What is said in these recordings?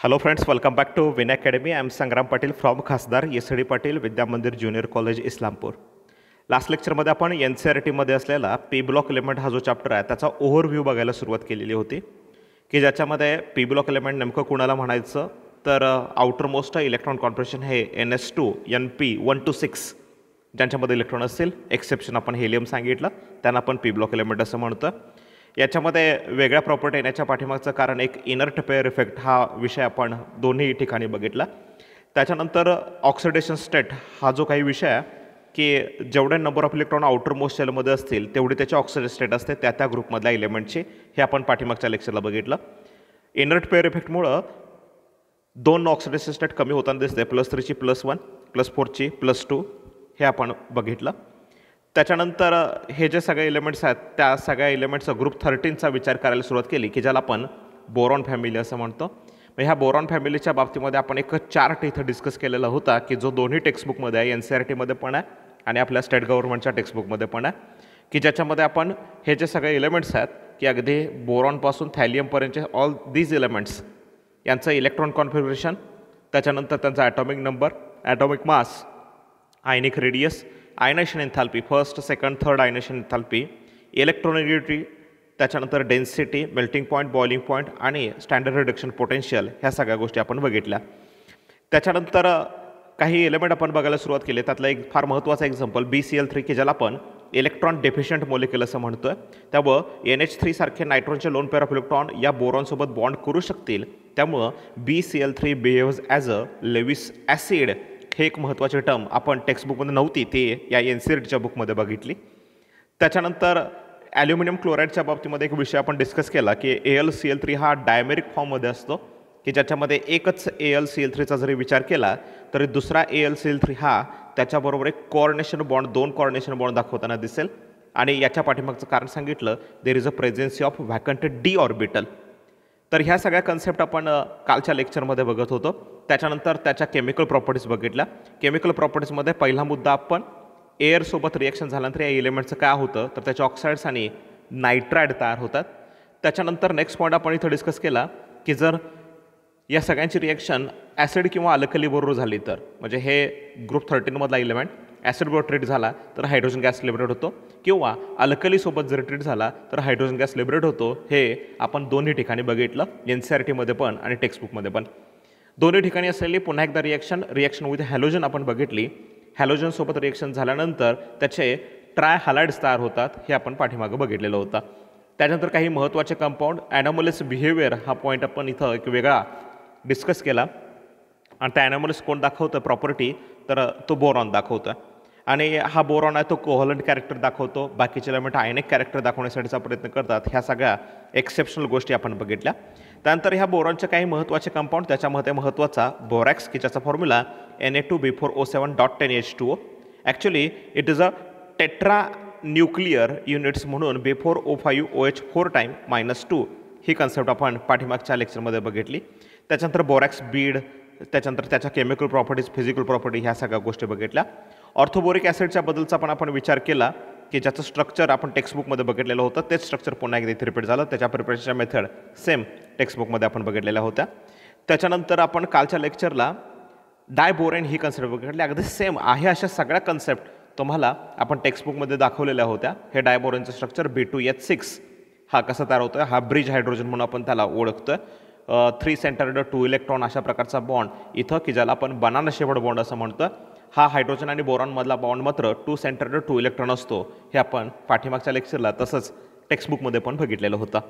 Hello friends, welcome back to Win Academy. I am Sangram Patil from Khasdar, SD Patil, विद्या मंदिर junior college Islampur. Last लेक्चरमध्ये आपण NCERTमध्ये असलेला P block element हा जो chapter आहे त्याचा ओव्हरव्ह्यू बघायला सुरुवात केलेली होती की ज्याच्यामध्ये पी ब्लॉक एलिमेंट नेमकं कुणाला म्हणायचं तर आउटर मोस्ट इलेक्ट्रॉन कॉन्फिगरेशन हे NS2 NP 1 to 6 ज्यांच्यामध्ये इलेक्ट्रॉन असतील, एक्सेप्शन आपण हेलियम सांगितलं, त्यांना आपण पी ब्लॉक एलिमेंट असं म्हणतो. याच्यामध्ये वेगळ्या प्रॉपर्टी येण्याच्या पाठीमागचं कारण एक इनर्ट पेअर इफेक्ट हा विषय आपण दोन्ही ठिकाणी बघितला. त्याच्यानंतर ऑक्सिडेशन स्टेट हा जो काही विषय आहे की जेवढे number of electron outer most सेलमध्ये असतील तेवढी त्याची ऑक्सिडेशन स्टेट असते त्या ग्रुपमधल्या एलिमेंटची, हे आपण पाठीमागच्या लेक्चरला बघितलं. इनर्ट पेअर इफेक्टमुळं दोन ऑक्सिडेशन स्टेट कमी होताना दिसते, +3ची +1, +4ची +2, हे आपण बघितलं. त्याच्यानंतर हे जे सगळे एलिमेंट्स आहेत त्या सगळ्या एलिमेंट्सचा ग्रुप 13चा विचार करायला सुरुवात केली की ज्याला आपण बोरॉन फॅमिली असं म्हणतो. मग ह्या बोरॉन फॅमिलीच्या बाबतीमध्ये आपण एक चार्ट इथं डिस्कस केलेला होता की जो दोन्ही टेक्स्टबुकमध्ये आहे, NCERTमध्ये पण आहे आणि आपल्या स्टेट गव्हर्नमेंटच्या टेक्स्टबुकमध्ये पण आहे, की ज्याच्यामध्ये आपण हे जे सगळे एलिमेंट्स आहेत की अगदी बोरॉनपासून थॅलियमपर्यंतचे ऑल दीज एलिमेंट्स यांचं इलेक्ट्रॉन कॉन्फिगरेशन, त्याच्यानंतर त्यांचा atomic number, atomic mass, ionic radius, ionisation enthalpy, first second third ionisation enthalpy, electronegativity, त्याच्यानंतर density, melting point, boiling point आणि स्टँडर्ड रिडक्शन पोटेन्शियल, ह्या सगळ्या गोष्टी आपण बघितल्या. त्याच्यानंतर काही एलिमेंट आपण बघायला सुरुवात केली. त्यातलं एक फार महत्त्वाचा एक्झाम्पल BCl3 की ज्याला आपण इलेक्ट्रॉन डेफिशियंट मॉलिक्युल असं म्हणतो आहे. त्यामुळं NH3 सारखे नायट्रोजनचे लोन पेअर ऑफ इलेक्ट्रॉन या बोरॉनसोबत बॉन्ड करू शकतील. त्यामुळं BCl3 behaves as a Lewis acid, हे एक महत्त्वाची टर्म आपण टेक्स्टबुकमध्ये नव्हती, ते या NCERTच्या बुकमध्ये बघितली. त्याच्यानंतर ॲल्युमिनियम क्लोराईडच्या बाबतीमध्ये एक विषय आपण डिस्कस केला की AlCl3 हा डायमेरिक फॉर्ममध्ये असतो की ज्याच्यामध्ये एकच AlCl3चा जरी विचार केला तरी दुसरा AlCl3 हा त्याच्याबरोबर एक कोऑर्डिनेशन बॉन्ड, दोन कोऑर्डिनेशन बॉन्ड दाखवताना दिसेल. आणि याच्या पाठीमागचं कारण सांगितलं, there is a presence of vacant d orbital. तर ह्या सगळ्या कन्सेप्ट आपण कालच्या लेक्चरमध्ये बघत होतो. त्याच्यानंतर त्याच्या केमिकल प्रॉपर्टीज बघितल्या. केमिकल प्रॉपर्टीजमध्ये पहिला मुद्दा आपण एअरसोबत रिएक्शन झाल्यानंतर या एलिमेंटचं काय होतं तर त्याचे ऑक्साईड्स आणि नायट्राइड तयार होतात. त्याच्यानंतर नेक्स्ट पॉईंट आपण इथं डिस्कस केला की जर या सगळ्यांची रिएक्शन ॲसिड किंवा अल्कलीबरोबर झाली तर, म्हणजे हे ग्रुप 13मधला एलिमेंट ॲसिडबरोबर ट्रीट झाला तर हायड्रोजन गॅस लिबरेट होतो, किंवा अल्कलीसोबत जर ट्रीट झाला तर हायड्रोजन गॅस लिबरेट होतो. हे आपण दोन्ही ठिकाणी बघितलं, NCERTमध्ये पण आणि टेक्स्टबुकमध्ये पण. दोन्ही ठिकाणी असलेली पुन्हा एकदा रिएक्शन विथ हॅलोजन आपण बघितली. हॅलोजनसोबत रिएक्शन झाल्यानंतर त्याचे ट्राय हॅलाइड्स तयार होतात, हे आपण पाठीमागं बघितलेलं होतं. त्यानंतर काही महत्त्वाचे कंपाऊंड, ॲनॉमलीस बिहेवियर हा पॉईंट आपण इथं एक वेगळा डिस्कस केला. आणि त्या ॲनॉमलीस कोण दाखवतं प्रॉपर्टी तर तो बोरॉन दाखवतं. आणि हा बोरॉन आहे तो कोव्हलंट कॅरेक्टर दाखवतो, बाकीचे एलिमेंट आयनिक कॅरेक्टर दाखवण्यासाठीचा प्रयत्न करतात. ह्या सगळ्या एक्सेप्शनल गोष्टी आपण बघितल्या. त्यानंतर ह्या बोरॉनचे काही महत्त्वाचे कंपाऊंड, त्याच्यामध्ये महत्त्वाचा बोरॅक्स की ज्याचा formula Na2B4O7.10H2O. Actually it is a tetra nuclear units म्हणून B4O5OH4 टाईम -2 ही कन्सेप्ट आपण पाठीमागच्या लेक्चरमध्ये बघितली. त्याच्यानंतर बोरॅक्स बीड, त्याच्यानंतर त्याच्या केमिकल प्रॉपर्टीज, फिजिकल प्रॉपर्टी, ह्या सगळ्या गोष्टी बघितल्या. ऑर्थोबोरिक ॲसिडच्या बद्दलचा पण आपण विचार केला की ज्याचं स्ट्रक्चर आपण टेक्स्टबुकमध्ये बघितलेलं होतं, तेच स्ट्रक्चर पुन्हा एकदा इथे रिपीट झालं. त्याच्या प्रिपरेशनच्या मेथड सेम टेक्स्टबुकमध्ये आपण बघितलेल्या होत्या. त्याच्यानंतर आपण कालच्या लेक्चरला डायबोरेन ही कन्सेप्ट बघितली. अगदी सेम आहे अशा सगळ्या कन्सेप्ट तुम्हाला आपण टेक्स्टबुकमध्ये दाखवलेल्या होत्या. हे डायबोरेनचं स्ट्रक्चर B2H6 हा कसा तयार होतो, हा ब्रिज हायड्रोजन म्हणून आपण त्याला ओळखतो. 3 सेंटर्ड 2 इलेक्ट्रॉन अशा प्रकारचा बॉन्ड इथं की ज्याला आपण बनाना शेपड बॉन्ड असं म्हणतो. हा हायड्रोजन आणि बोरॉनमधला बॉन्ड मात्र 2 सेंटर्ड 2 इलेक्ट्रॉन असतो. हे आपण पाठीमागच्या लेक्चरला तसंच टेक्स्टबुकमध्ये पण बघितलेलं होतं.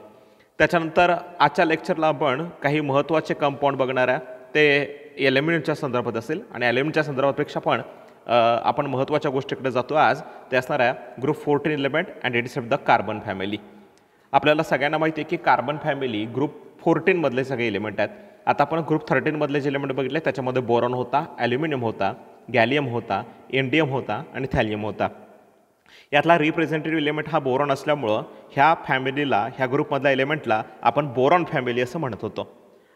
त्याच्यानंतर आजच्या लेक्चरला आपण काही महत्त्वाचे कंपाऊंड बघणार आहे, ते एलिमेंटच्या संदर्भात असेल. आणि एलिमेंटच्या संदर्भापेक्षा पण आपण महत्त्वाच्या गोष्टीकडे जातो आज, ते असणार आहे group 14 element and it's of the carbon family. आपल्याला सगळ्यांना माहिती आहे की कार्बन फॅमिली ग्रुप 14 मधले सगळे एलिमेंट आहेत. आता आपण ग्रुप 13 मधले जे एलिमेंट बघितले त्याच्यामध्ये बोरॉन होता, ॲल्युमिनियम होता, गॅलियम होता, इंडियम होता आणि थॅलियम होता. यातला रिप्रेझेंटेटिव्ह एलिमेंट हा बोरॉन असल्यामुळं ह्या फॅमिलीला, ह्या ग्रुपमधल्या एलिमेंटला आपण बोरॉन फॅमिली असं म्हणत होतो.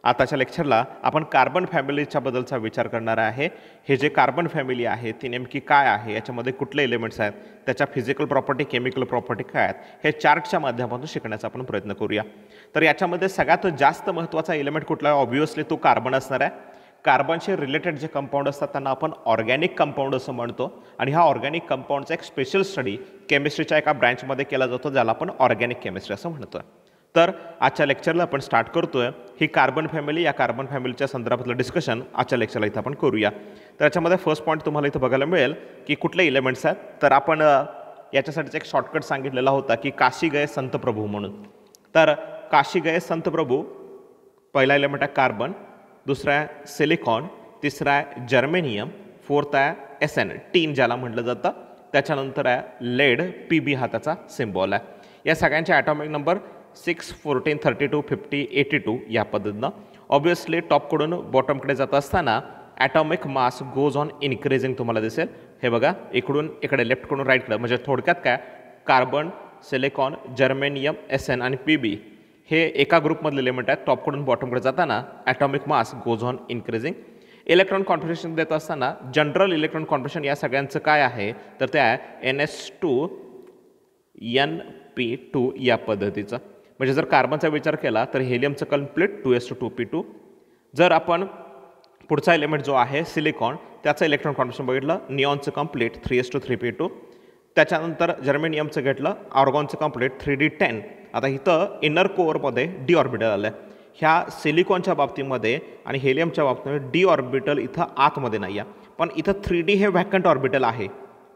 आताच्या लेक्चरला आपण कार्बन फॅमिलीच्या बद्दलचा विचार करणार आहे. हे जे कार्बन फॅमिली आहे ती नेमकी काय आहे, याच्यामध्ये कुठले एलिमेंट्स आहेत, त्याच्या फिजिकल प्रॉपर्टी, केमिकल प्रॉपर्टी काय आहेत, हे चार्टच्या माध्यमातून शिकण्याचा आपण प्रयत्न करूया. तर याच्यामध्ये सगळ्यात जास्त महत्त्वाचा एलिमेंट कुठला आहे? ऑब्व्हियसली तो कार्बन असणार आहे. कार्बनचे रिलेटेड जे कंपाऊंड असतात त्यांना आपण ऑर्गॅनिक कंपाऊंड असं म्हणतो आणि हा ऑर्गॅनिक कंपाऊंडचा एक स्पेशल स्टडी केमिस्ट्रीच्या एका ब्रँचमध्ये केला जातो, ज्याला आपण ऑर्गॅनिक केमिस्ट्री असं म्हणतो. तर आजच्या लेक्चरला आपण स्टार्ट करतोय ही कार्बन फॅमिली. या कार्बन फॅमिलीच्या संदर्भातलं डिस्कशन आजच्या लेक्चरला इथं आपण करूया. तर याच्यामध्ये फर्स्ट पॉईंट तुम्हाला इथं बघायला मिळेल की कुठले एलिमेंट्स आहेत. तर आपण याच्यासाठीचा एक शॉर्टकट सांगितलेला होता की काशी गए संत प्रभू म्हणून. तर काशी गए संत प्रभू, पहिला एलिमेंट आहे कार्बन, दुसरा आहे सिलिकॉन, तिसरा आहे जर्मेनियम, फोर्थ आहे SN टीन ज्याला म्हटलं जातं, त्याच्यानंतर आहे लेड, PB हा त्याचा सिम्बॉल आहे. या सगळ्यांचे ॲटॉमिक नंबर 6, 14, 32, 50, 82 या पद्धतीनं. ऑब्व्हियसली टॉपकडून बॉटमकडे जात असताना atomic mass goes on increasing तुम्हाला दिसेल. हे बघा, इकडून इकडे लेफ्टकडून राईटकडे, म्हणजे थोडक्यात काय, कार्बन, सिलिकॉन, जर्मेनियम, SN आणि PB हे एका ग्रुपमधले एलिमेंट आहेत. टॉपकडून बॉटमकडे जाताना atomic mass goes on increasing. Electron configuration देत असताना जनरल इलेक्ट्रॉन कॉन्फिगरेशन या सगळ्यांचं काय आहे, तर ते आहे NS2 NP2 या पद्धतीचं. म्हणजे जर कार्बनचा विचार केला तर हेलियमचं कंप्लीट 2s2p2. जर आपण पुढचा एलिमेंट जो आहे सिलिकॉन, त्याचं इलेक्ट्रॉन कॉन्फिगरेशन बघितलं, निऑनचं कंप्लीट 3s2 त्याच्यानंतर जर्मेनियमचं घेतलं, आर्गॉनचं कंप्लीट 3d10. आता इथं इनर कोअरमध्ये डी ऑर्बिटल आलं आहे. ह्या सिलिकॉनच्या बाबतीमध्ये आणि हेलियमच्या बाबतीमध्ये डी ऑर्बिटल इथं आतमध्ये नाही आहे, पण इथं 3D हे व्हॅकंट ऑर्बिटल आहे.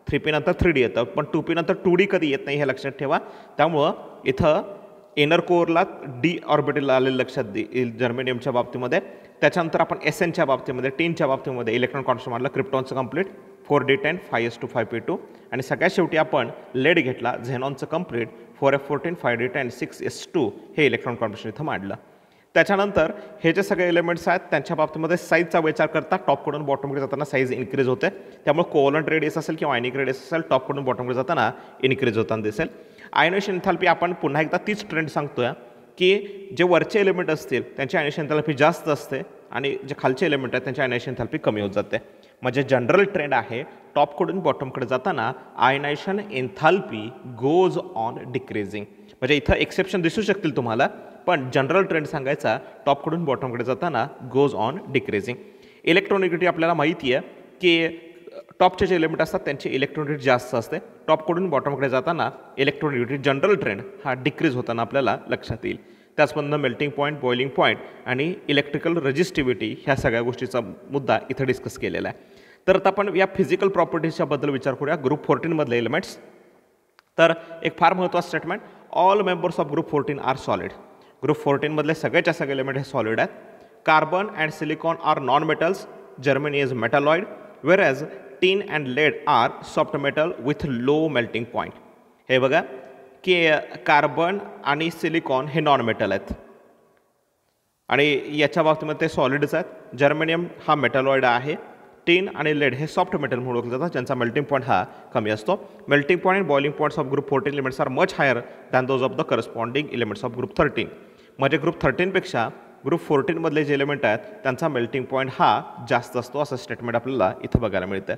3p नंतर 3D येतं, पण 2p नंतर 2D कधी येत नाही हे लक्षात ठेवा. त्यामुळं इथं इनर कोअरला डी ऑर्बिटल आलेलं लक्षात येईल जर्मेनियमच्या बाबतीमध्ये. त्याच्यानंतर आपण SNच्या बाबतीमध्ये, टीनच्या बाबतीमध्ये इलेक्ट्रॉन कॉन्फिगरेशन मारलं, क्रिप्टॉनचं कंप्लीट 4d10 5s2 आणि सगळ्यात शेवटी आपण लेड घेतला, झेनॉनचं कंप्लीट 4f14 5d10 6s2 हे इलेक्ट्रॉन कॉन्फिगरेशन इथं मांडलं. त्याच्यानंतर हे जे सगळे एलिमेंट्स आहेत त्यांच्या बाबतीमध्ये साईजचा विचार करता टॉपकडून बॉटमकडे जाताना साईज इन्क्रीज होते. त्यामुळे कोव्हलंट रेडियस असेल किंवा आयनिक रेडियस असेल, टॉपकडून बॉटमकडे जाताना इन्क्रीज होताना दिसेल. आयनेशन एन्थाल्पी आपण पुन्हा एकदा तीच ट्रेंड सांगतोय की जे वरचे एलिमेंट असतील त्यांची आयनेशन एन्थाल्पी जास्त असते आणि जे खालचे एलिमेंट आहेत त्यांची आयनेशन एन्थाल्पी कमी होत जाते. म्हणजे जनरल ट्रेंड आहे टॉपकडून बॉटमकडे जाताना आयनायशन एन्थाल्पी गोज ऑन डिक्रीजिंग. म्हणजे इथं एक्सेप्शन दिसू शकतील तुम्हाला, पण जनरल ट्रेंड सांगायचा टॉपकडून बॉटमकडे जाताना गोज ऑन डिक्रीजिंग. इलेक्ट्रॉनिगिटी आपल्याला माहिती आहे की टॉपचे जे एलिमेंट असतात त्यांची इलेक्ट्रॉनिगिटी जास्त असते. टॉपकडून बॉटमकडे जाताना इलेक्ट्रॉनिगिटी जनरल ट्रेंड हा डिक्रीज होताना आपल्याला लक्षात येईल. त्याचप्रमाणे मेल्टिंग पॉईंट, बॉइलिंग पॉईंट आणि इलेक्ट्रिकल रेजिस्टिव्हिटी ह्या सगळ्या गोष्टीचा मुद्दा इथं डिस्कस केलेला आहे. तर आता आपण या फिजिकल प्रॉपर्टीजच्या बद्दल विचार करूया. ग्रुप 14 मधले एलिमेंट्स. तर एक फार महत्त्वाचं statement, all members of group 14 are solid. Group 14 मधले सगळेच्या सगळे एलिमेंट हे सॉलिड आहेत. Carbon and silicon are non metals, Germany is metalloid, whereas tin and lead are soft metal with low melting point. हे बघा की कार्बन आणि silicon हे नॉन मेटल आहेत आणि याच्या बाबतीमध्ये ते सॉलिडच आहेत. जर्मेनियम हा मेटॅलॉइड आहे. टीन आणि लेड हे सॉफ्ट मेटल म्हणून ओळखले जातात, ज्यांचा मेल्टिंग पॉईंट हा कमी असतो. Melting point and boiling points of group 14 elements are much higher than those of the corresponding elements of group 13. म्हणजे ग्रुप 13पेक्षा ग्रुप 14 मधले जे एलिमेंट आहेत त्यांचा मेल्टिंग पॉईंट हा जास्त असतो, असं स्टेटमेंट आपल्याला इथं बघायला मिळतं.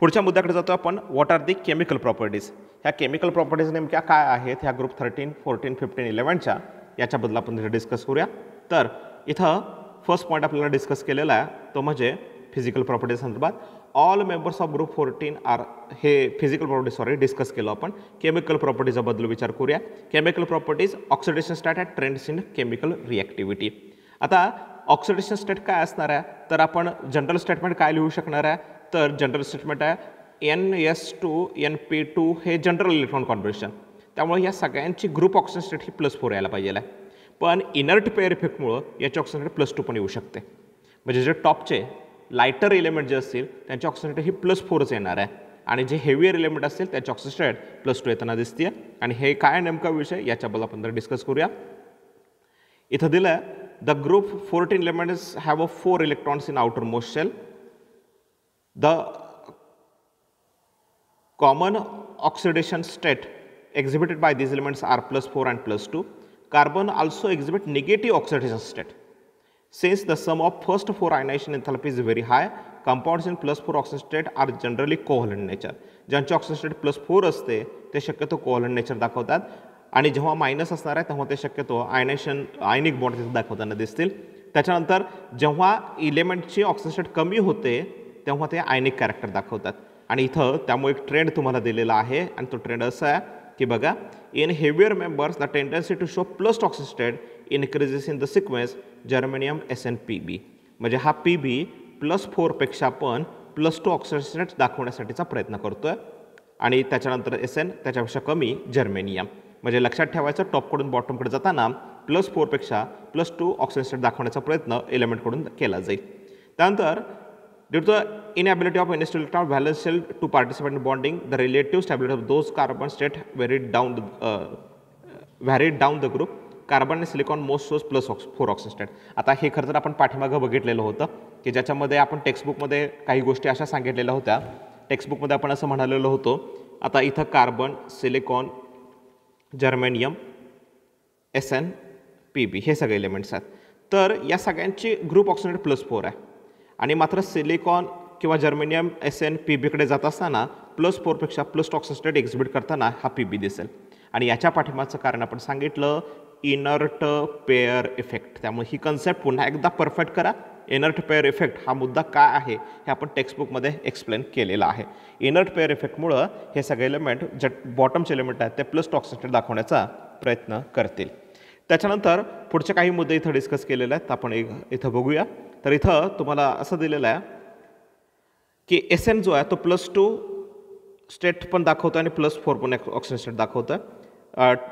पुढच्या मुद्द्याकडे जातो आपण, what are the chemical properties. ह्या केमिकल प्रॉपर्टीज नेमक्या काय आहेत ह्या ग्रुप 13, 14, 15, 11च्या, याच्याबद्दल आपण इथे डिस्कस करूया. तर इथं फर्स्ट पॉईंट आपल्याला डिस्कस केलेला आहे तो म्हणजे फिजिकल प्रॉपर्टीज संदर्भात all members of group 14 are, हे फिजिकल प्रॉपर्टीज डिस्कस केलं आपण. केमिकल प्रॉपर्टीजबद्दल विचार करूया. Chemical properties, oxidation state at trends in chemical reactivity. आता ऑक्सिडेशन स्टेट काय असणार आहे, तर आपण जनरल स्टेटमेंट काय लिहू शकणार आहे, तर जनरल स्टेटमेंट आहे NS2 NP2 हे जनरल इलेक्ट्रॉन कॉन्फिगरेशन. त्यामुळे या सगळ्यांची ग्रुप ऑक्सिजन स्टेट ही +4 यायला पाहिजे आहे. पण इनर्ट पेअर इफेक्टमुळं याची ऑक्सिजन स्टेट +2 पण येऊ शकते. म्हणजे जे टॉपचे लायटर एलिमेंट जे असतील त्यांची ऑक्सिजन स्टेट ही +4च येणार आहे आणि जे हेवियर एलिमेंट असतील त्याची ऑक्सिजन स्टेट +2 येताना दिसते. आणि हे काय नेमका विषय याच्याबद्दल आपण डिस्कस करूया. इथं दिलं आहे the group 14 elements have 4 electrons in outermost shell. The common oxidation state exhibited by these elements are +4 and +2. Carbon also exhibit negative oxidation state. Since the sum of first 4 ionization enthalpy is very high, compounds in +4 oxygen state are generally covalent nature. ज्यांची oxygen state +4 असते ते शक्यतो कोव्हलंट nature दाखवतात आणि जेव्हा minus असणार आहे तेव्हा ते शक्यतो आयनिक बॉन्ड तिथे दाखवताना दिसतील. त्याच्यानंतर जेव्हा इलेमेंटची ऑक्सिजन स्टेट कमी होते तेव्हा ते आयनिक कॅरेक्टर दाखवतात. आणि इथं त्यामुळे एक ट्रेंड तुम्हाला दिलेला आहे आणि तो ट्रेंड असा आहे की बघा, in heavier members the tendency to show plus oxygen state increases in the sequence germanium SnPb. म्हणजे हा PB +4 पेक्षा पण +2 ऑक्सिजन स्टेट दाखवण्यासाठीचा प्रयत्न करतोय आणि त्याच्यानंतर SN त्याच्यापेक्षा कमी जर्मेनियम. म्हणजे लक्षात ठेवायचं टॉपकडून बॉटमकडे जाताना +4 पेक्षा +2 ऑक्सिजन स्टेट दाखवण्याचा प्रयत्न एलिमेंटकडून केला जाईल. त्यानंतर due to the inability of n-st electron valence shell to participate in bonding, the relative stability of those carbon state varied down the group. Carbon आणि silicon most source +4 oxygen state. आता हे खरं तर आपण पाठीमागं बघितलेलं होतं की ज्याच्यामध्ये आपण टेक्स्टबुकमध्ये काही गोष्टी अशा सांगितलेल्या होत्या. टेक्स्टबुकमध्ये आपण असं म्हणालेलं होतो, आता इथं कार्बन, सिलिकॉन, जर्मेनियम, SnPb हे सगळे एलिमेंट्स आहेत. तर या सगळ्यांची ग्रुप ऑक्सिजन +4 आहे आणि मात्र सिलिकॉन किंवा जर्मेनियम SnPbकडे जात असताना +4 पेक्षा +2 ऑक्सिजन स्टेट एक्झिबिट करताना हा PB दिसेल. आणि याच्या पाठीमागचं कारण आपण सांगितलं इनर्ट पेअर इफेक्ट. त्यामुळे ही कन्सेप्ट पुन्हा एकदा परफेक्ट करा. इनर्ट पेअर इफेक्ट हा मुद्दा काय आहे हे आपण टेक्स्टबुकमध्ये एक्सप्लेन केलेला आहे. इनर्ट पेअर इफेक्टमुळं हे सगळे एलिमेंट जे बॉटमचे एलिमेंट आहेत ते +2 ऑक्सिजन स्टेट दाखवण्याचा प्रयत्न करतील. त्याच्यानंतर पुढचे काही मुद्दे इथं डिस्कस केलेले आहेत, आपण इथं बघूया. तर इथं तुम्हाला असं दिलेलं आहे की SN जो आहे तो +2 स्टेट पण दाखवतो आणि +4 पण ऑक्सिजन स्टेट दाखवतं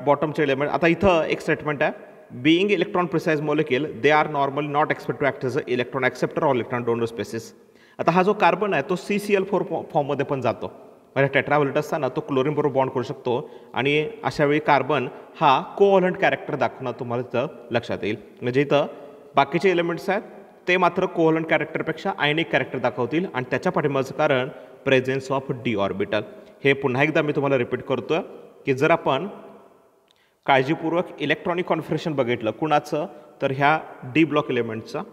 बॉटमचे एलिमेंट. आता इथं एक स्टेटमेंट आहे, being electron precise molecule they are normally not expect to act as a electron acceptor or electron donor species. आता हा जो कार्बन आहे तो CCl4 फॉर्ममध्ये पण जातो. म्हणजे टेट्राव्हॅलेंट असताना तो क्लोरीन बरोबर बॉन्ड करू शकतो आणि अशा वेळी कार्बन हा कोव्हॅलंट कॅरेक्टर दाखवणं तुम्हाला इथं लक्षात येईल. म्हणजे इथं बाकीचे एलिमेंट्स आहेत ते मात्र कोव्हॅलंट कॅरेक्टरपेक्षा आयनिक कॅरेक्टर दाखवतील आणि त्याच्या पाठीमागचं कारण प्रेझेन्स ऑफ डी ऑर्बिटल. हे पुन्हा एकदा मी तुम्हाला रिपीट करतोय की जर आपण काळजीपूर्वक इलेक्ट्रॉनिक कॉन्फिगरेशन बघितलं कुणाचं, तर ह्या डी ब्लॉक एलिमेंटचं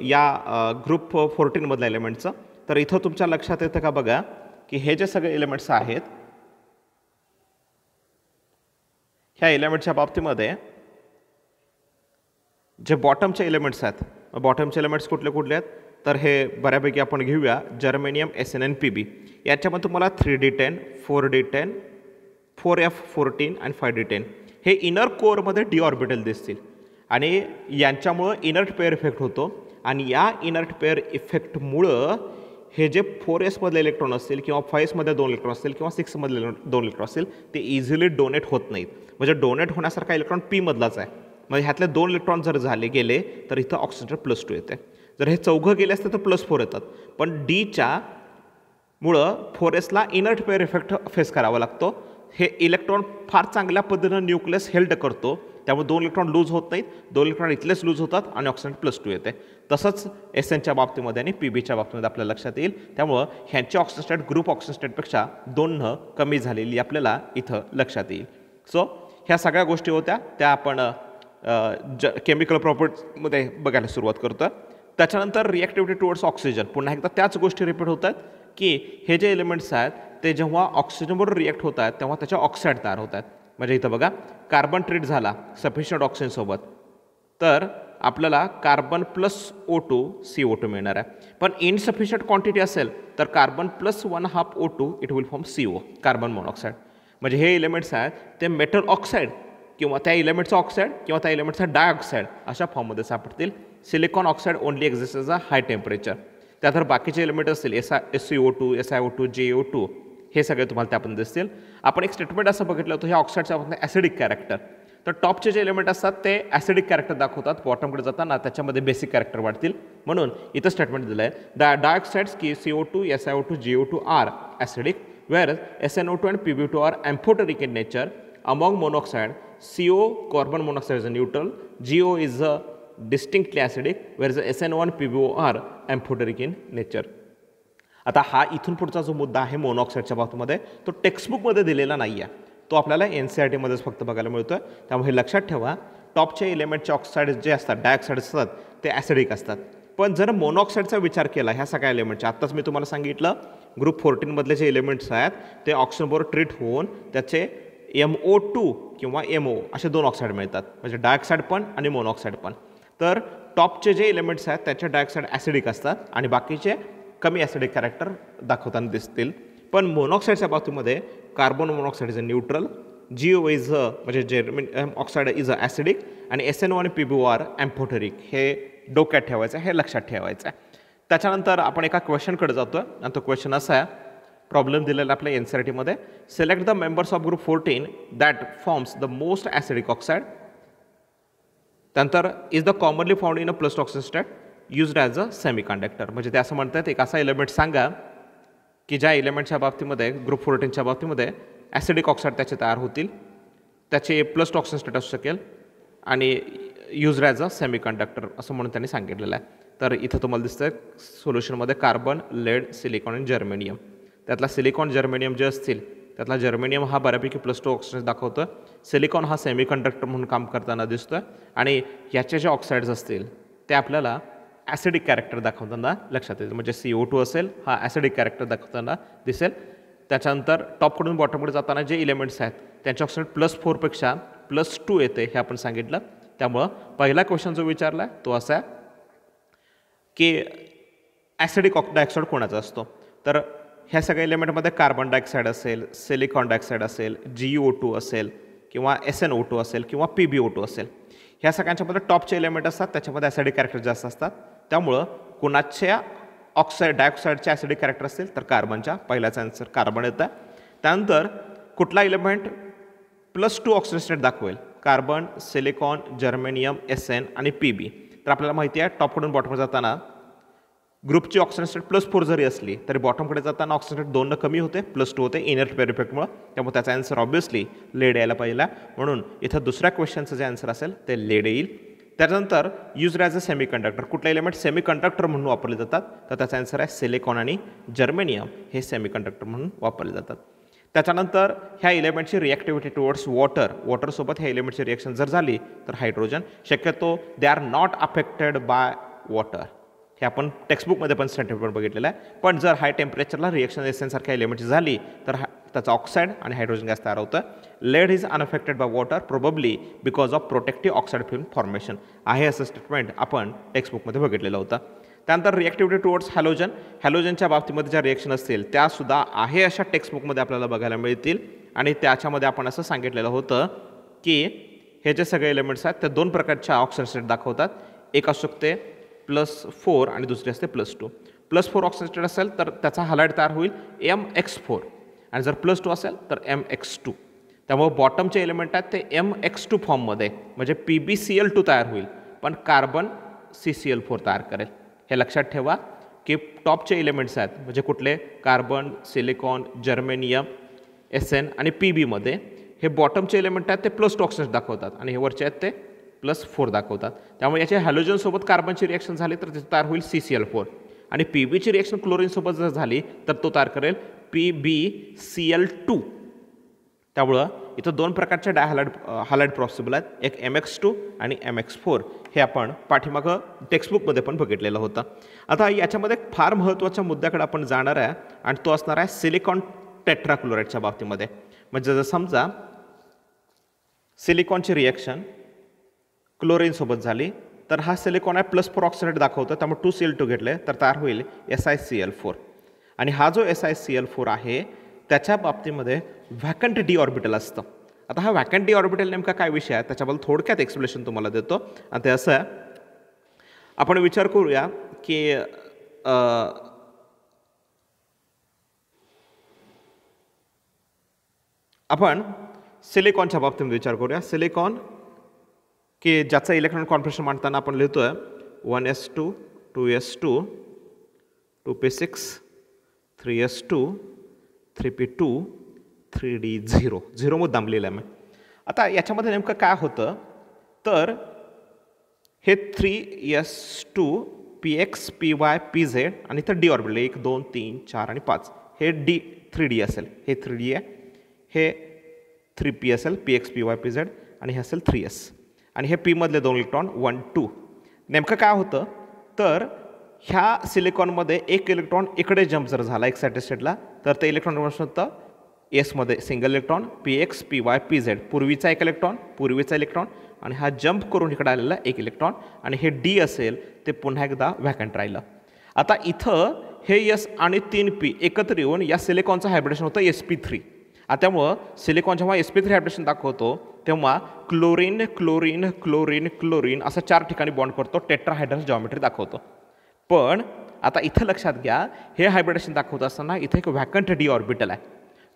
या ग्रुप 14 मधल्या एलिमेंटचं, तर इथं तुमच्या लक्षात येतं का बघा की हे जे सगळे एलिमेंट्स आहेत ह्या एलिमेंटच्या बाबतीमध्ये जे बॉटमचे एलिमेंट्स आहेत, बॉटमचे एलिमेंट्स कुठले कुठले आहेत तर हे बऱ्यापैकी आपण घेऊया. जर्मेनियम SnPb याच्यामध्ये तुम्हाला 3d10, 4d10, 4f14 आणि 5d10 हे इनर कोअरमध्ये डी ऑर्बिटल दिसतील आणि यांच्यामुळं इनर्ट पेअर इफेक्ट होतो आणि या इनर्ट पेअर इफेक्टमुळं हे जे 4s मधले इलेक्ट्रॉन असतील किंवा 5s मध्ये 2 इलेक्ट्रॉन असतील किंवा 6 मधले 2 इलेक्ट्रॉन असतील ते इझिली डोनेट होत नाहीत. म्हणजे डोनेट होण्यासारखा इलेक्ट्रॉन P मधलाच आहे. म्हणजे ह्यातले 2 इलेक्ट्रॉन जर गेले तर इथं ऑक्सिजन +2 येते. जर हे चौघं गेले असते तर +4 येतात. पण डीच्या मुळं 4sला इनर्ट पेअर इफेक्ट फेस करावा लागतो. हे इलेक्ट्रॉन फार चांगल्या पद्धतीनं न्यूक्लियस हेल्ड करतो, त्यामुळे 2 इलेक्ट्रॉन लूज होत नाहीत, 2 इलेक्ट्रॉन इथलेच लूज होतात आणि ऑक्सिजन +2 येते. तसंच SNच्या बाबतीमध्ये आणि PBच्या बाबतीमध्ये आपल्याला लक्षात येईल. त्यामुळं ह्यांची ऑक्सिजन स्टेट ग्रुप ऑक्सिजन स्टेटपेक्षा 2 कमी झालेली आपल्याला इथं लक्षात येईल. सो ह्या सगळ्या गोष्टी होत्या त्या आपण केमिकल प्रॉपर्टीमध्ये बघायला सुरुवात करतो. त्याच्यानंतर रिॲक्टिव्हिटी टुवर्ड्स ऑक्सिजन. पुन्हा एकदा त्याच गोष्टी रिपीट होतात की हे जे एलिमेंट्स आहेत ते जेव्हा ऑक्सिजनबरोबर रिॲक्ट होत आहेत तेव्हा त्याच्या ऑक्साईड तयार होत आहेत. म्हणजे इथं बघा कार्बन ट्रीट झाला सफिशियंट ऑक्सिजनसोबत तर आपल्याला कार्बन +O2 CO2 मिळणार आहे. पण इनसफिशियंट क्वांटिटी असेल तर carbon +1/2 O2 it will form CO carbon monoxide. म्हणजे हे एलिमेंट्स आहेत ते मेटल ऑक्साईड किंवा त्या एलिमेंटचा ऑक्साईड किंवा त्या एलिमेंटचा डायऑक्साईड अशा फॉर्ममध्ये सापडतील. Silicon oxide only exist as a high temperature. त्यानंतर बाकीचे एलिमेंट असतील SiO2, SiO2, JO2 हे सगळे तुम्हाला त्यापर्यंत दिसतील. आपण एक स्टेटमेंट असं बघितलं होतं ह्या ऑक्साईडच्या बाबतीत ॲसिडिक कॅरेक्टर. तर टॉपचे जे एलिमेंट असतात ते ॲसिडिक कॅरेक्टर दाखवतात, बॉटमकडे जाताना त्याच्यामध्ये बेसिक कॅरेक्टर वाढतील. म्हणून इथं स्टेटमेंट दिलं आहे द डायऑक्साइड्स की CO2, SiO2, JO2 are acidic whereas SnO2 and PbO2 are amphoteric in nature. Among monoxide, CO carbon monoxide is a neutral, GO is a distinctly acidic, whereas SnO and PbO are amphoteric in nature. आता हा इथून पुढचा जो मुद्दा आहे मोनॉक्साईडच्या बाबतीमध्ये तो टेक्स्टबुकमध्ये दिलेला नाही आहे, तो आपल्याला NCERT मध्येच फक्त बघायला मिळतोय. त्यामुळे लक्षात ठेवा टॉपचे इलेमेंटचे ऑक्साईड जे असतात डायऑक्साईड असतात ते ॲसिडिक असतात. पण जर मोनॉक्साईडचा विचार केला ह्या सगळ्या एलिमेंटच्या, आत्ताच मी तुम्हाला सांगितलं ग्रुप 14मधले जे एलिमेंट्स आहेत ते ऑक्सिजनबरोबर ट्रीट होऊन त्याचे MO2 किंवा MO असे 2 ऑक्साईड मिळतात, म्हणजे डायऑक्साईड पण आणि मोनॉक्साईड पण. तर टॉपचे जे एलिमेंट्स आहेत त्याचे डायऑक्साईड ॲसिडिक असतात आणि बाकीचे कमी ॲसिडिक कॅरेक्टर दाखवताना दिसतील. पण मोनॉक्साईडच्या बाबतीमध्ये carbon monoxide is a neutral, GO is a म्हणजे germanium oxide is a acidic आणि SNO आणि PbO आर एम्फोटेरिक. हे डोक्यात ठेवायचं आहे, हे लक्षात ठेवायचं आहे. त्याच्यानंतर आपण एका क्वेश्चनकडे जातो आहे आणि तो क्वेश्चन असा आहे, प्रॉब्लेम दिलेला आपल्या NCERTमध्ये. Select the members of group 14 that forms the most acidic oxide. त्यानंतर is the commonly found in a plus oxygen state used as a semiconductor. म्हणजे ते असं म्हणतात एक असा एलिमेंट सांगा की ज्या एलिमेंटच्या बाबतीमध्ये ग्रुप 14च्या बाबतीमध्ये ॲसिडिक ऑक्साईड त्याचे तयार होतील, त्याचे प्लस ऑक्सिजन स्टेट असू शकेल आणि युज्ड ॲज अ सेमीकंडक्टर असं म्हणून त्यांनी सांगितलेलं आहे. तर इथं तुम्हाला दिसतं सोल्युशनमध्ये कार्बन, लेड, सिलिकॉन आणि जर्मेनियम. त्यातला सिलिकॉन जर्मेनियम जे असतील त्यातला जर्मेनियम हा बऱ्यापैकी प्लस 2 ऑक्सिजन दाखवतो. सिलिकॉन हा सेमीकंडक्टर म्हणून काम करताना दिसतो आणि याचे जे ऑक्साईड्स असतील ते आपल्याला ॲसिडिक कॅरेक्टर दाखवताना लक्षात येईल. म्हणजे CO2 असेल हा ॲसिडिक कॅरेक्टर दाखवताना दिसेल. त्याच्यानंतर टॉपकडून बॉटमकडे जाताना जे इलेमेंट्स आहेत त्यांचे ऑक्साईड +4पेक्षा +2 येते हे आपण सांगितलं. त्यामुळं पहिला क्वेश्चन जो विचारला आहे तो असा आहे की ॲसिडिक डायऑक्साईड कोणाचा असतो. तर ह्या सगळ्या एलिमेंटमध्ये कार्बन डायऑक्साईड असेल, सिलिकॉन डायऑक्साईड असेल, GO2 असेल किंवा SnO2 असेल किंवा PbO2 असेल. ह्या सगळ्यांच्यामध्ये टॉपचे एलिमेंट असतात त्याच्यामध्ये ॲसिडिक कॅरेक्टर जास्त असतात. त्यामुळं कुणाच्या डायऑक्साईडचे ॲसिडिक कॅरेक्टर असतील तर कार्बनच्या, पहिल्याचा आन्सर कार्बन येतं. त्यानंतर कुठला एलिमेंट +2 ऑक्सिजन स्टेट दाखवेल, कार्बन, सिलिकॉन, जर्मेनियम, SN आणि PB. तर आपल्याला माहिती आहे टॉपकडून बॉटमकडे जाताना ग्रुपची ऑक्सिजन स्टेट +4 जरी असली तरी बॉटमकडे जाताना ऑक्सिजन स्टेट 2 कमी होते, +2 होते इनर्ट पेअर इफेक्टमुळे. त्यामुळे त्याचा आन्सर ऑब्व्हियसली लेड यायला पाहिजे. म्हणून इथं दुसऱ्या क्वेश्चनचं जे आन्सर असेल ते लेड येईल. त्याच्यानंतर युज्ड ॲज अ सेमीकंडक्टर, कुठले एलिमेंट सेमीकंडक्टर म्हणून वापरले जातात तर त्याचा आन्सर आहे सिलिकॉन आणि जर्मेनियम हे सेमीकंडक्टर म्हणून वापरले जातात. त्याच्यानंतर ह्या एलिमेंटची रिॲक्टिव्हिटी टुवर्ड्स वॉटरसोबत ह्या एलिमेंटची रिॲक्शन जर झाली तर हायड्रोजन. शक्यतो they are not affected by water, हे आपण टेक्स्टबुकमध्ये पण स्टँडर्ड बघितलेलं आहे. पण जर हाय टेम्परेचरला रिएक्शन एसनसारख्या एलिमेंटची झाली तर त्याचा ऑक्साईड आणि हायड्रोजन गॅस तयार होतं. Lead is unaffected by water probably because of protective oxide film formation आहे असं स्टेटमेंट आपण टेक्स्टबुकमध्ये बघितलेलं होतं. त्यानंतर रिॲक्टिव्हिटी टुवर्ड्स हॅलोजनच्या बाबतीमध्ये ज्या रिएक्शन असतील त्यासुद्धा आहे अशा टेक्स्टबुकमध्ये आपल्याला बघायला मिळतील. आणि त्याच्यामध्ये आपण असं सांगितलेलं होतं की हे जे सगळे एलिमेंट्स आहेत ते 2 प्रकारच्या ऑक्सिजन स्टेट दाखवतात. एक असू शकते +4 आणि दुसरी असते +2. +4 ऑक्सिजन स्टेट असेल तर त्याचा हॅलाइड तयार होईल MX4 आणि जर +2 असेल तर MX2. त्यामुळे बॉटमचे एलिमेंट आहेत ते MX2 फॉर्ममध्ये म्हणजे PbCl2 तयार होईल पण कार्बन CCl4 तयार करेल. हे लक्षात ठेवा की टॉपचे एलिमेंट्स आहेत म्हणजे कुठले कार्बन, सिलिकॉन, जर्मेनियम, SN आणि Pbमध्ये हे बॉटमचे एलिमेंट आहेत ते +2 ऑक्सिजन दाखवतात आणि हे वरचे आहेत ते +4 दाखवतात. त्यामुळे याच्या हॅलोजनसोबत कार्बनची रिॲक्शन झाली तर त्याचं तयार होईल CCl4 आणि Pbची रिॲक्शन क्लोरीनसोबत जर झाली तर तो तयार करेल PbCl2. त्यामुळं इथं 2 प्रकारचे हॅलाइड पॉसिबल आहेत, एक MX2 आणि MX4. हे आपण पाठीमागं टेक्स्टबुकमध्ये पण बघितलेलं होतं. आता याच्यामध्ये फार महत्त्वाच्या मुद्द्याकडे आपण जाणार आहे आणि तो असणार आहे सिलिकॉन टेट्राक्लोराईडच्या बाबतीमध्ये. म्हणजे जर समजा सिलिकॉनची रिॲक्शन क्लोरीनसोबत झाली तर हा सिलिकॉन आहे +4 ऑक्सिडेट दाखवतो त्यामुळे 2Cl2 घेतले तर तयार होईल SiCl4. आणि हा जो SiCl4 आहे त्याच्या बाबतीमध्ये व्हॅकंट डी ऑर्बिटल असतं. आता हा व्हॅकंट डी ऑर्बिटल नेमका काय विषय आहे त्याच्याबद्दल थोडक्यात एक्सप्लेनेशन तुम्हाला देतो. आणि ते असं आहे, आपण विचार करूया की आपण सिलिकॉनच्या बाबतीमध्ये विचार करूया. सिलिकॉन की ज्याचं इलेक्ट्रॉन कॉन्फिगरेशन मांडताना आपण लिहितोय 1s2 2s2 2p6 3s2 3p2 3d0 0 मुद्दाम लिहिलं आहे मी. आता याच्यामध्ये नेमकं काय होतं तर हे 3s2 px py pz आणि इथं डी ऑर्बिटल 1 2 3 4 आणि 5 हे D3d असेल, हे 3d आहे, हे 3p असेल px py pz आणि हे असेल 3s. आणि हे पीमधले 2 इलेक्ट्रॉन 1 2. नेमकं काय होतं तर ह्या सिलिकॉनमध्ये एक इलेक्ट्रॉन इकडे जम्प जर झाला एक्सायटेड स्टेटला तर ते इलेक्ट्रॉन होतं एसमध्ये single electron PX PY PZ, पूर्वीचा एक इलेक्ट्रॉन पूर्वीचा इलेक्ट्रॉन आणि हा जम्प करून इकडे आलेला एक इलेक्ट्रॉन आणि हे डी असेल ते पुन्हा एकदा व्हॅकंट राहिलं. आता इथं हे S आणि 3P एकत्र येऊन या सिलिकॉनचं हायब्रिडेशन होतं sp3. त्यामुळं सिलिकॉन जेव्हा sp3 हायब्रिडेशन दाखवतो तेव्हा क्लोरीन क्लोरीन क्लोरीन क्लोरीन असं 4 ठिकाणी बॉन्ड करतो, टेट्राहायड्रस जॉमेट्री दाखवतो. पण आता इथं लक्षात घ्या हे हायब्रिडेशन दाखवत असताना इथे एक व्हॅकंट डी ऑर्बिटल आहे.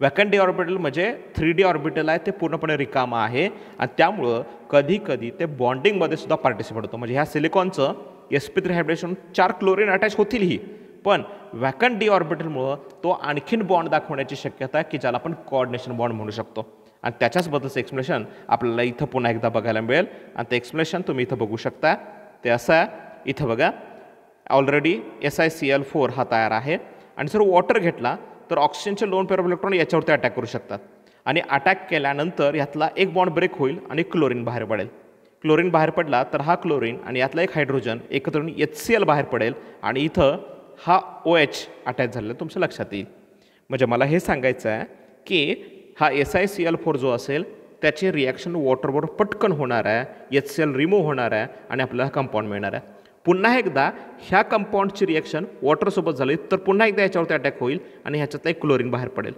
व्हॅकंट डी ऑर्बिटल म्हणजे 3D ऑर्बिटल आहे, ते पूर्णपणे रिकामा आहे आणि त्यामुळं कधी कधी ते बॉन्डिंगमध्ये सुद्धा पार्टिसिपेट होतं. म्हणजे ह्या सिलिकॉनचं sp3 हायब्रिडेशन 4 क्लोरीन अटॅच होतीलही, पण व्हॅकंट डी ऑर्बिटलमुळं तो आणखीन बॉन्ड दाखवण्याची शक्यता आहे की ज्याला आपण कोऑर्डिनेशन बॉन्ड म्हणू शकतो. आणि त्याच्याच बद्दलचं एक्सप्लेनेशन आपल्याला इथं पुन्हा एकदा बघायला मिळेल आणि ते एक्सप्लेनेशन तुम्ही इथं बघू शकता. ते असं आहे, इथं बघा ऑलरेडी SiCl4 हा तयार आहे आणि जर वॉटर घेतला तर ऑक्सिजनचे लोन पेअर ऑफ इलेक्ट्रॉन याच्यावरती अटॅक करू शकतात आणि अटॅक केल्यानंतर यातला एक बॉन्ड ब्रेक होईल आणि क्लोरीन बाहेर पडेल. क्लोरीन बाहेर पडला तर हा क्लोरीन आणि यातला एक हायड्रोजन एकत्र येऊन HCl बाहेर पडेल आणि इथं हा OH अटॅच झालेला तुमच्या लक्षात येईल. म्हणजे मला हे सांगायचं आहे की हा SiCl4 जो असेल त्याची रिॲक्शन वॉटरबरोबर पटकन होणार आहे, HCl रिमूव्ह होणार आहे आणि आपल्याला कंपाऊंड मिळणार आहे. पुन्हा एकदा ह्या कंपाऊंडची रिॲक्शन वॉटरसोबत झाली तर पुन्हा एकदा याच्यावरती अटॅक होईल आणि ह्याच्यातला एक क्लोरीन बाहेर पडेल.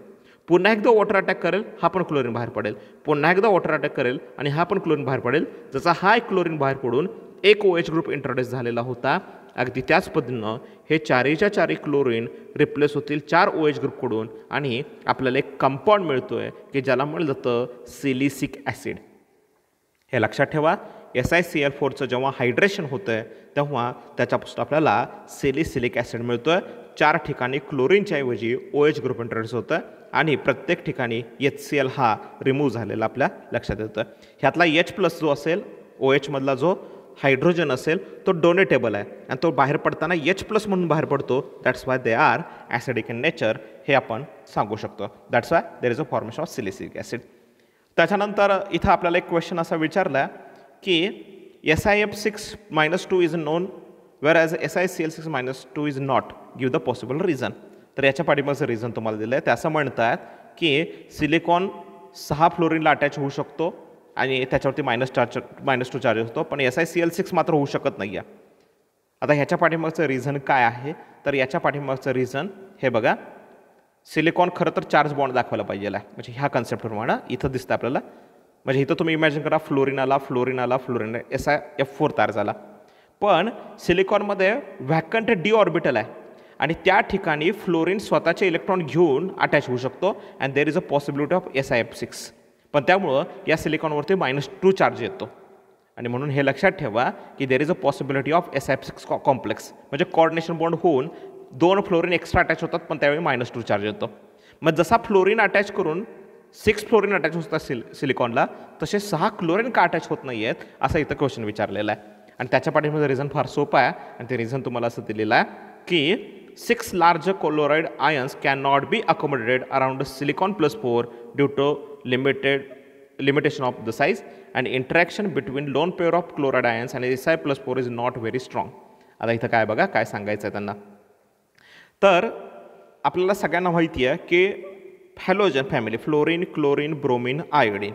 पुन्हा एकदा वॉटर अटॅक करेल, हा पण क्लोरीन बाहेर पडेल. पुन्हा एकदा वॉटर अटॅक करेल आणि हा पण क्लोरीन बाहेर पडेल. जसा हा एक क्लोरीन बाहेर पडून एक OH ग्रुप इंट्रोड्यूस झालेला होता, अगदी त्याच पद्धतीनं हे चारीच्या चारी क्लोरीन रिप्लेस होतील 4 OH ग्रुपकडून आणि आपल्याला एक कंपाऊंड मिळतोय की ज्याला म्हटलं जातं सिलिसिक ॲसिड. हे लक्षात ठेवा, SiCl4चं जेव्हा हायड्रेशन होतं आहे तेव्हा त्याच्यापासून आपल्याला सिलिसिलिक ॲसिड मिळतो आहे. 4 ठिकाणी क्लोरीनच्या ऐवजी OH ग्रुप इंट्रोड्यूस होतं आहे आणि प्रत्येक ठिकाणी HCl हा रिमूव्ह झालेला आपल्या लक्षात येतं. ह्यातला H+ जो असेल OH मधला जो हायड्रोजन असेल तो डोनेटेबल आहे आणि तो बाहेर पडताना H+ म्हणून बाहेर पडतो. That's why they are acidic in nature हे आपण सांगू शकतो. That's why there is a formation of salicylic acid. त्याच्यानंतर इथं आपल्याला एक क्वेश्चन असा विचारला की SiF6-2 is non whereas SiCl6-2 is not, give the possible reason. तर याच्या पाठीमागचं रिझन तुम्हाला दिलं आहे. ते असं म्हणतात की सिलिकॉन 6 फ्लोरीनला अटॅच होऊ शकतो आणि त्याच्यावरती -2 चार्ज होतो, पण SiCl6 मात्र होऊ शकत नाही आहे. आता ह्याच्या पाठीमागचं रिझन काय आहे तर याच्या पाठीमागचं रिझन हे बघा, सिलिकॉन खरं तर चार्ज बॉन्ड दाखवायला पाहिजे आहे. म्हणजे ह्या कन्सेप्टप्रमाणे इथं दिसतं आपल्याला. म्हणजे इथं तुम्ही इमॅजिन करा फ्लोरीन आला SiF4 तयार झाला, पण सिलिकॉनमध्ये व्हॅकंट डी ऑर्बिटल आहे आणि त्या ठिकाणी फ्लोरीन स्वतःचे इलेक्ट्रॉन घेऊन अटॅच होऊ शकतो and there is a possibility of SiF6. पण त्यामुळं या सिलिकॉनवरती -2 चार्ज येतो आणि म्हणून हे लक्षात ठेवा की देर is a possibility of SiF6 complex. म्हणजे कोऑर्डिनेशन बॉन्ड होऊन 2 फ्लोरीन एक्स्ट्रा अटॅच होतात पण त्यावेळी -2 चार्ज येतो. मग जसा फ्लोरीन अटॅच करून 6 फ्लोरीन अटॅच होतात सिलिकॉनला, तसे 6 क्लोरीन का अटॅच होत नाही आहेत असा इथं क्वेश्चन विचारलेला आहे. आणि त्याच्या पाठीमध्ये रिझन फार सोपं आहे आणि ते रिझन तुम्हाला असं दिलेलं आहे की 6 large chloride ions cannot be accommodated around silicon+4 due to limitation of the size and interaction between lone pair of chloride ions and Si+4 is not very strong. आता इथं काय बघा काय सांगायचं आहे त्यांना. तर आपल्याला सगळ्यांना माहिती आहे की halogen family fluorine chlorine bromine iodine,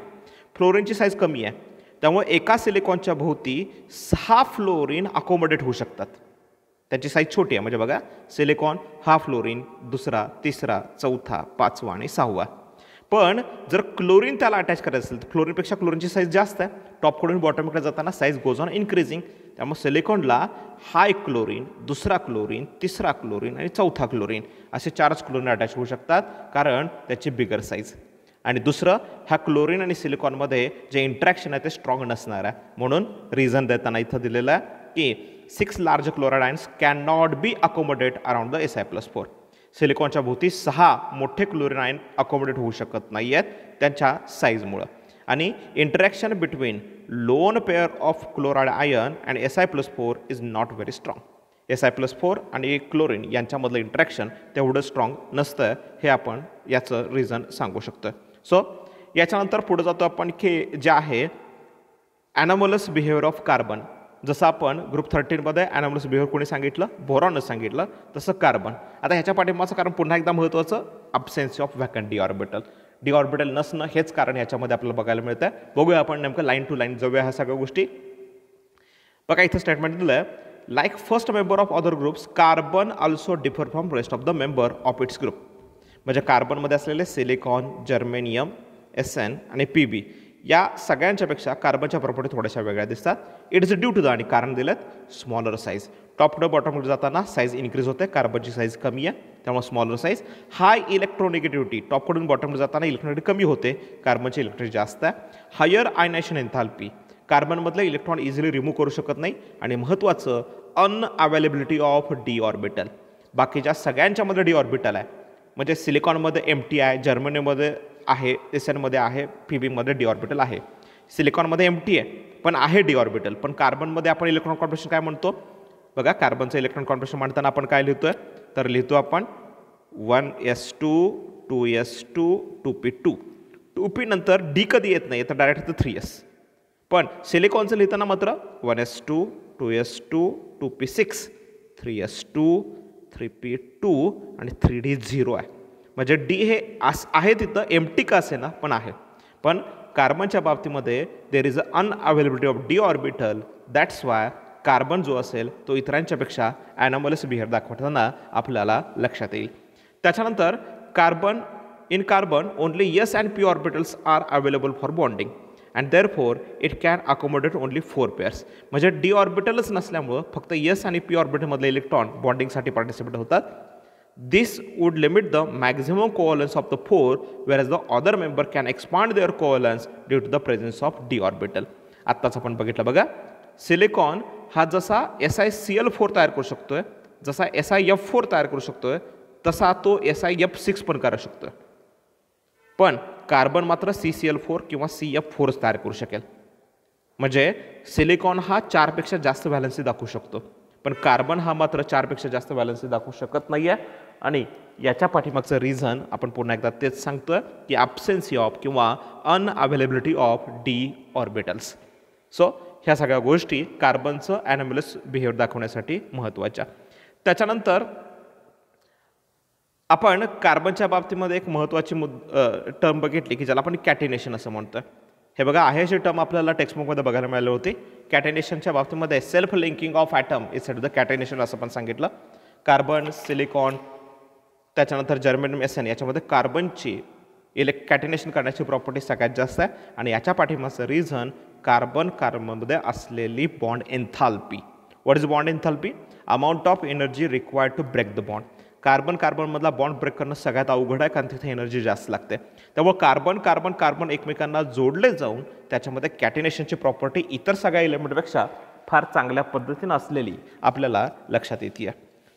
फ्लोरीनची साईज कमी आहे त्यामुळे एका सिलिकॉनच्या भोवती 6 फ्लोरीन अकोमोडेट होऊ शकतात. त्याची साईज छोटी आहे. म्हणजे बघा सिलिकॉन हा फ्लोरीन, दुसरा, तिसरा, चौथा, 5वा आणि 6वा. पण जर क्लोरीन त्याला अटॅच करायचं असेल तर फ्लोरीनपेक्षा क्लोरीनची साईज जास्त आहे. टॉपकडून बॉटमकडे जाताना साईज गोज ऑन इन्क्रीजिंग. त्यामुळे सिलिकॉनला हा एक क्लोरीन, दुसरा क्लोरीन, तिसरा क्लोरीन आणि चौथा क्लोरीन असे 4च क्लोरीन अटॅच होऊ शकतात कारण त्याची बिगर साईज. आणि दुसरं ह्या क्लोरीन आणि सिलिकॉनमध्ये जे इंट्रॅक्शन आहे ते स्ट्रॉंग नसणार आहे. म्हणून रिझन देताना इथं दिलेलं आहे की 6 large chloride ions cannot be accommodate around the Si+4. सिलिकॉनच्या भोवती 6 मोठे क्लोरीन आयन अकोमोडेट होऊ शकत नाही आहेत त्यांच्या साईजमुळं. आणि interaction between lone pair of chloride ion and Si+4 is not very strong. Si+4 आणि क्लोरीन यांच्यामधलं इंटरॅक्शन तेवढं स्ट्रॉंग नसतं हे आपण याचं रिझन सांगू शकतो. सो याच्यानंतर पुढे जातो आपण की जे आहे ॲनॉमलस बिहेवियर ऑफ कार्बन. जसं आपण ग्रुप 13मध्ये ॲनॉमलस बिहेवियर कोणी सांगितलं, बोरॉननं सांगितलं, तसं कार्बन. आता ह्याच्या पाठिंबाचं कारण पुन्हा एकदा महत्त्वाचं, absence of vacant d orbital. D orbital नसणं हेच कारण याच्यामध्ये आपल्याला बघायला मिळतं आहे. बघूया आपण नेमकं लाईन टू लाईन जाऊया ह्या सगळ्या गोष्टी. बघा इथं स्टेटमेंट दिलं आहे, like first member of other groups carbon also differ from rest of the member of its group. म्हणजे कार्बनमध्ये असलेले सिलिकॉन, जर्मेनियम, SN आणि PB या सगळ्यांच्यापेक्षा कार्बनच्या प्रॉपर्टी थोड्याशा वेगळ्या दिसतात. It is due to the, आणि कारण दिलं स्मॉलर साईज. टॉप टू बॉटमकडे जाताना साईज इन्क्रीज होते, कार्बनची साईज कमी आहे त्यामुळे स्मॉलर साईज. हाय इलेक्ट्रोनिगेटिव्हिटी, टॉपकडून बॉटमकडे जाताना इलेक्ट्रॉनिटी कमी होते, कार्बनची इलेक्ट्रॉनिटी जास्त आहे. हायर आयनायशन एन्थाल्पी, कार्बनमधले इलेक्ट्रॉन इझिली रिमूव्ह करू शकत नाही. आणि महत्त्वाचं अनअवेलेबिलिटी ऑफ डी ऑर्बिटल. बाकीच्या सगळ्यांच्यामध्ये डी ऑर्बिटल आहे, म्हणजे सिलिकॉनमध्ये एम्प्टी आहे, जर्मनीमध्ये आहे, SN आहे, PBमध्ये डी ऑर्बिटल आहे. सिलिकॉनमध्ये एम्प्टी आहे पण आहे डी ऑर्बिटल. पण कार्बनमध्ये आपण इलेक्ट्रॉन कॉन्फिगरेशन काय म्हणतो बघा, कार्बनचं इलेक्ट्रॉन कॉन्फिगरेशन म्हणताना आपण काय लिहितोय, तर लिहितो आपण 1s2 2s2 2p2. 2p नंतर डी कधी येत नाही तर डायरेक्ट येतं 3s. पण सिलिकॉनचं लिहिताना मात्र 1s2 2s2 2p6 3s2 3p2 आणि 3d 0 आहे. म्हणजे डी हे आहे तिथं, एम्प्टी का असे ना पण आहे. पण कार्बनच्या बाबतीमध्ये देर is a unavailability of D orbital. That's why carbon जो असेल तो इतरांच्यापेक्षा ॲनॉमलस बिहेवियर दाखवताना आपल्याला लक्षात येईल. त्याच्यानंतर in carbon only S and P orbitals are available for bonding and therefore it can accommodate only 4 pairs. म्हणजे डी ऑर्बिटलच नसल्यामुळं फक्त S आणि P ऑर्बिटलमधले इलेक्ट्रॉन बॉन्डिंगसाठी पार्टिसिपेट होतात. This would limit the maximum covalence of the 4, whereas the other member can expand their covalence due to the presence of d orbital. आत्ताच आपण बघितलं बघा, सिलिकॉन हा जसा SiCl4 तयार करू शकतोय, जसा SiF4 तयार करू शकतोय, तसा तो SiF6 पण करू शकतोय. पण कार्बन मात्र CCl4 किंवा CF4 तयार करू शकेल. म्हणजे सिलिकॉन हा 4 पेक्षा जास्त व्हॅलन्सी दाखवू शकतो, पण कार्बन हा मात्र 4 पेक्षा जास्त व्हॅलन्सी दाखवू शकत नाही आहे. आणि याच्या पाठीमागचं रिझन आपण पुन्हा एकदा तेच सांगतोय की ॲब्सेन्सी ऑफ किंवा unavailability of D orbitals. So ह्या सगळ्या गोष्टी कार्बनचं ॲनॉमलस बिहेवियर दाखवण्यासाठी महत्त्वाच्या. त्याच्यानंतर आपण कार्बनच्या बाबतीमध्ये एक महत्त्वाची टर्म बघितली की ज्याला आपण कॅटिनेशन असं म्हणतोय. हे बघा, आहे अशी टर्म आपल्याला टेक्स्टबुकमध्ये बघायला मिळाली होती. कॅटिनेशनच्या बाबतीमध्ये self linking of atom is set the catenation असं पण सांगितलं. कार्बन, सिलिकॉन, त्याच्यानंतर जर्मेनियम, SN याच्यामध्ये कार्बनची कॅटिनेशन करण्याची प्रॉपर्टी सगळ्यात जास्त आहे. आणि याच्या पाठीमागचं रिझन कार्बनमध्ये असलेली bond enthalpy. What is bond enthalpy? Amount of energy required to break the bond. कार्बनमधला बॉन्ड ब्रेक करणं सगळ्यात अवघड आहे, कारण तिथे एनर्जी जास्त लागते. त्यामुळे कार्बन एकमेकांना जोडले जाऊन त्याच्यामध्ये कॅटिनेशनची प्रॉपर्टी इतर सगळ्या एलिमेंटपेक्षा फार चांगल्या पद्धतीनं असलेली आपल्याला लक्षात येते.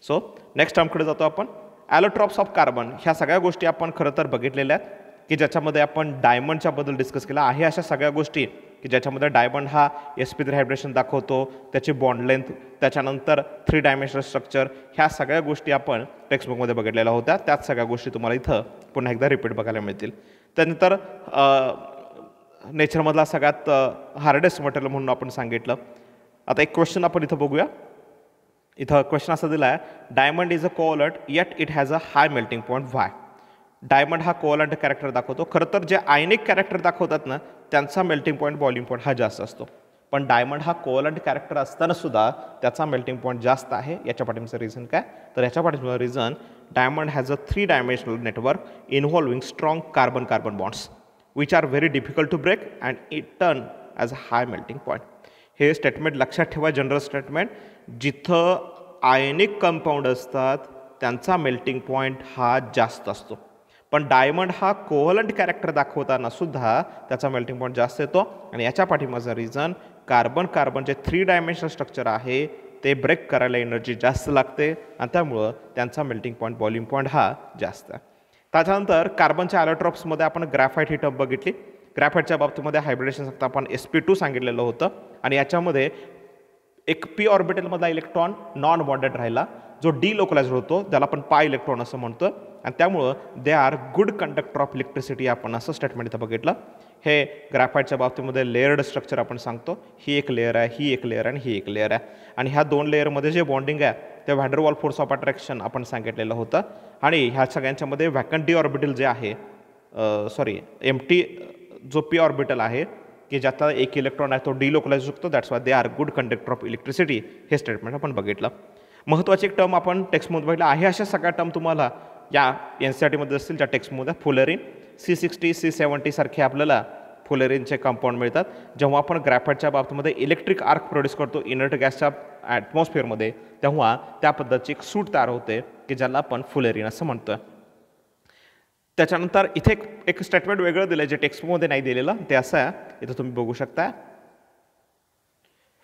सो नेक्स्ट टर्मकडे जातो आपण. ॲलोट्रॉप्स ऑफ कार्बन. ह्या सगळ्या गोष्टी आपण खरं तर बघितलेल्या आहेत की ज्याच्यामध्ये आपण डायमंडच्या बद्दल डिस्कस केला आहे. अशा सगळ्या गोष्टी की ज्याच्यामध्ये डायमंड हा sp3 हायब्रेशन दाखवतो, त्याची बॉन्ड लेंथ, त्याच्यानंतर 3 डायमेन्शनल स्ट्रक्चर, ह्या सगळ्या गोष्टी आपण टेक्स्टबुकमध्ये बघितलेल्या होत्या. त्याच सगळ्या गोष्टी तुम्हाला इथं पुन्हा एकदा रिपीट बघायला मिळतील. त्यानंतर नेचरमधला सगळ्यात हार्डेस्ट मटेरियल म्हणून आपण सांगितलं. आता एक क्वेश्चन आपण इथं बघूया. इथं क्वेश्चन असा दिला आहे, diamond is a covalent yet it has a high melting point why. Diamond हा कोअलंट कॅरेक्टर दाखवतो. खरं तर जे आयनिक कॅरेक्टर दाखवतात ना त्यांचा मेल्टिंग पॉईंट, बॉइलिंग पॉईंट हा जास्त असतो. पण डायमंड हा कोअलंट कॅरेक्टर असताना सुद्धा त्याचा मेल्टिंग पॉईंट जास्त आहे. याच्या पाठीमागचं रिझन काय? तर याच्या पाठीमागचं reason, diamond has a 3 dimensional network involving strong carbon bonds which are very difficult to break and it turn as a high melting point. हे स्टेटमेंट लक्षात ठेवा, जनरल स्टेटमेंट. जिथं आयनिक कंपाऊंड असतात त्यांचा मेल्टिंग पॉईंट हा जास्त असतो. पण डायमंड हा कोव्हलंट कॅरेक्टर दाखवताना सुद्धा त्याचा मेल्टिंग पॉईंट जास्त येतो. आणि याच्या पाठीमागचं रिझन, कार्बनचे 3 डायमेन्शनल स्ट्रक्चर आहे ते ब्रेक करायला एनर्जी जास्त लागते आणि त्यामुळं त्यांचा मेल्टिंग पॉईंट, बॉइलिंग पॉईंट हा जास्त आहे. त्याच्यानंतर कार्बनच्या ॲलोट्रॉप्समध्ये आपण ग्रॅफाईट ही टर्म बघितली. ग्रॅफाईटच्या बाबतीमध्ये हायब्रिडेशन फक्त आपण sp2 सांगितलेलं होतं आणि याच्यामध्ये एक p ऑर्बिटलमधला इलेक्ट्रॉन नॉन बॉन्डेड राहिला जो डिलोकलाइज्ड होतो, ज्याला आपण पाय इलेक्ट्रॉन असं म्हणतो. आणि त्यामुळं they are good conductor of electricity, आपण असं स्टेटमेंट इथं बघितलं. हे ग्रॅफाईटच्या बाबतीमध्ये लेअर्ड स्ट्रक्चर आपण सांगतो. ही एक लेअर आहे, ही एक लेअर आणि ही एक लेअर आहे. आणि ह्या 2 लेअरमध्ये जे बॉन्डिंग आहे ते व्हॅन डर वाल फोर्स ऑफ अट्रॅक्शन आपण सांगितलेलं होतं. आणि ह्या सगळ्यांच्यामध्ये व्हॅकंट डी ऑर्बिटल जे आहे एम्प्टी जो पी ऑर्बिटल आहे की ज्याचा एक इलेक्ट्रॉन आहे तो डिलोकलाइज होऊ शकतो. That's why they are good conductor of electricity. हे स्टेटमेंट आपण बघितलं. महत्त्वाची एक टर्म आपण टेक्स्टमध्ये बघितलं आहे. अशा सगळ्या टर्म तुम्हाला या NCERTमध्ये असतील ज्या टेक्स्टमध्ये. फुलेरिन C60 C70 सारखे आपल्याला फुलेरिनचे कंपाऊंड मिळतात. जेव्हा आपण ग्रॅफाईटच्या बाबतीमध्ये इलेक्ट्रिक आर्क प्रोड्यूस करतो इनर्ट गॅसच्या ॲटमॉस्फिअरमध्ये तेव्हा त्या पद्धतीची एक सूट तयार होते की ज्याला आपण फुलेरिन असं म्हणतोय. त्याच्यानंतर इथे एक स्टेटमेंट वेगळं दिलं जे टेक्स्टमध्ये नाही दिलेलं ते असं आहे. इथं तुम्ही बघू शकता.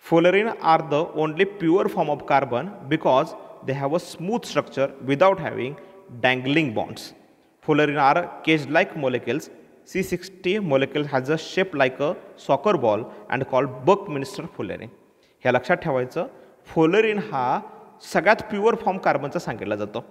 Fullerene are the only pure form of carbon because they have a smooth structure without having dangling bonds. Fullerene are cage-like molecules. C60 molecule has a shape like a soccer ball and called Buckminster fullerene. हे लक्षात ठेवायचं. Fullerene हा सगळ्यात pure form कार्बनचा सांगितला जातो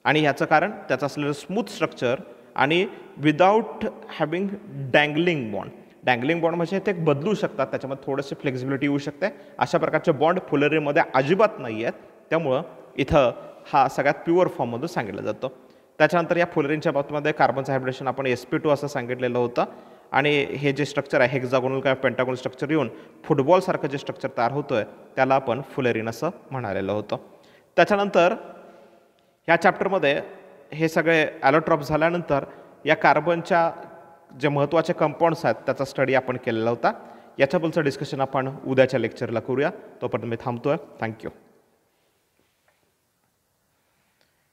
आणि ह्याचं कारण त्याचं असलेलं स्मूथ स्ट्रक्चर आणि विदाउट हॅविंग डँगलिंग बॉन्ड. डँगलिंग बॉन्ड म्हणजे ते बदलू शकतात, त्याच्यामध्ये थोडंसं फ्लेक्झिबिलिटी येऊ शकते. अशा प्रकारचे बॉन्ड फुलेरिनमध्ये अजिबात नाही आहेत. त्यामुळं इथं हा सगळ्यात प्युअर फॉर्ममधून सांगितलं जातं. त्याच्यानंतर या फुलेरिनच्या बाबतीमध्ये कार्बनचं हायब्रिडेशन आपण sp2 असं सांगितलेलं होतं आणि हे जे स्ट्रक्चर आहे हेक्झागोनल किंवा पेंटागोनल स्ट्रक्चर येऊन फुटबॉलसारखं जे स्ट्रक्चर तयार होतं आहे त्याला आपण फुलेरिन असं म्हणालेलं होतं. त्याच्यानंतर ह्या चॅप्टरमध्ये हे सगळे ॲलोट्रॉप झाल्यानंतर या कार्बनच्या जे महत्त्वाचे कंपाऊंड्स आहेत त्याचा स्टडी आपण केलेला होता. याच्याबद्दलचं डिस्कशन आपण उद्याच्या लेक्चरला करूया. तोपर्यंत मी थांबतो आहे. थँक्यू.